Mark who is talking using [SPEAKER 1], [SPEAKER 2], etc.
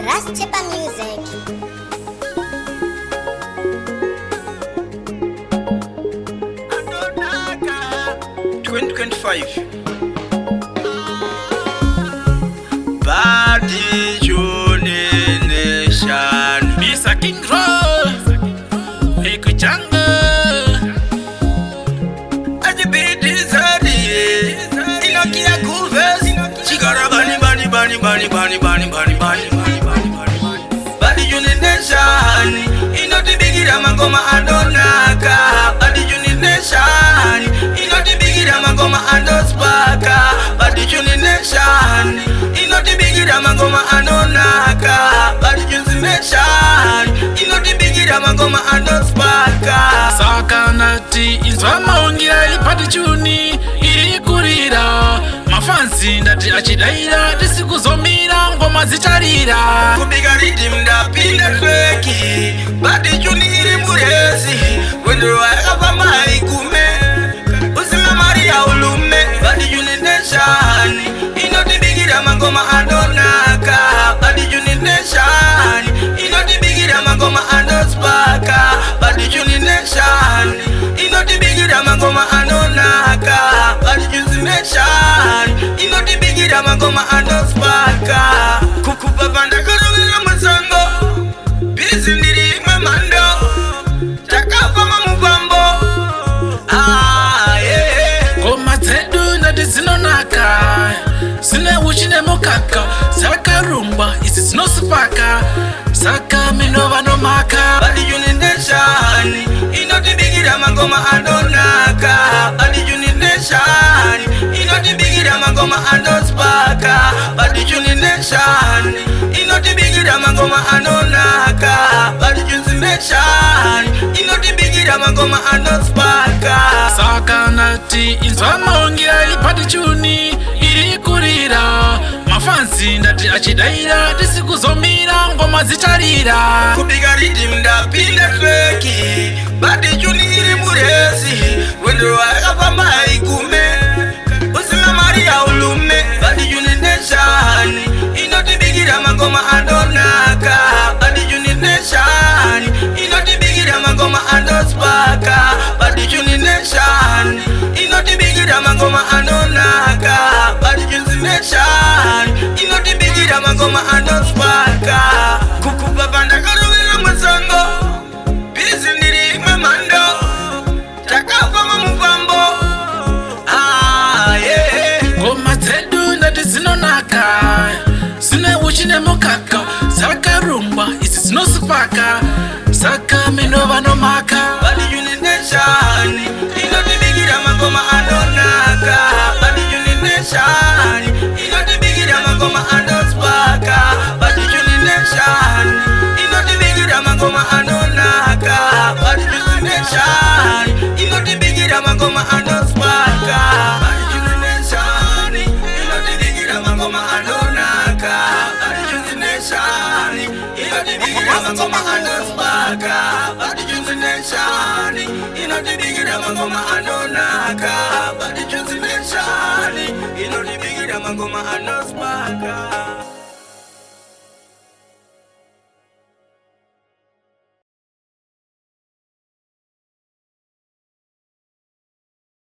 [SPEAKER 1] Rastepa Music.
[SPEAKER 2] Adonaka 2025 Badi Juni Nation Bisa King Roll Ekuchanga Ajibidi Zadi Inokia Kuves Chigara Bani Bani Bani Bani Bani Bani Bani Bani Badi Juni Nation Inoti Bigira Mangoma Adonaka Badi Juni Nation Inoti Bigira Mangoma Adospaka Badi Juni Nation Inoti Bigira Mangoma Adonaka Badi Juni Nation Inoti Bigira Mangoma Adospaka
[SPEAKER 3] Sakanati inzwa maungira ipati chuni iri kurira mafansi ndati achidaira tisikuzomira ngoma zicharira
[SPEAKER 2] Kubiga rhythm da pinda tweki Badi Juni iri murezi Wendo wakapa maikume Usima Maria ulume Badi Juni Nation Inoti Bigira Mangoma Adonaka Badi Juni Nation Inoti Bigira Mangoma Adospaka Badi Juni Nation Inoti Bigira Mangoma Adonaka Badi Juni Nation Inoti Bigira Mangoma Adospaka Kukupa banda kurugila mazango Bizi ndiri mamando Takapa mamubambo
[SPEAKER 3] ngoma dzedu ndati zinonaka zine uchine mukaka zakarumba izi zinosipaka saka minova nomaka
[SPEAKER 2] Badi Juni Nation Inoti Bigira Mangoma Adonaka Badi Juni Nation Inoti Bigira Mangoma Adospaka Badi Juni Nation Inoti Bigira Mangoma Adonaka Badi Juni Nation Inoti Bigira Mangoma Adospaka
[SPEAKER 3] sakanati inzwa maungira ipati chuni iri kurira mafansi ndati achidaira tisikuzomira ngoma zicharira
[SPEAKER 2] Kubiga rhythm da pinda tweki Badi Juni iri murezi Wendo wakapa maikume Usima Maria ulume Badi Juni Nation Inoti Bigira Mangoma Adonaka Badi Juni Nation Inoti Bigira Mangoma Adospaka Badi Juni Nation Inoti Bigira Mangoma Adonaka Badi Juni Nation Inoti Bigira Mangoma Adospaka Kukupa banda karugila mazango Bizi ndiri mamando Takapa mamubambo
[SPEAKER 3] ngoma dzedu ndati zinonaka zine uchine mukaka zakarumba izi zinosipaka saka minova nomaka
[SPEAKER 2] Badi Juni Nation Inoti Bigira Mangoma Adonaka Badi Juni Nation Inoti Bigira Mangoma Adospaka Badi Juni Nation Inoti Bigira Mangoma Adonaka Badi Juni Nation Inoti Bigira Mangoma Adospaka Badi Juni Nation Inoti Bigira Mangoma Adonaka Badi Juni Nation Inoti Bigira Mangoma Adospaka Badi Juni Nation Inoti Bigira Mangoma Adonaka Badi Juni Nation Inoti Bigira Mangoma Adospaka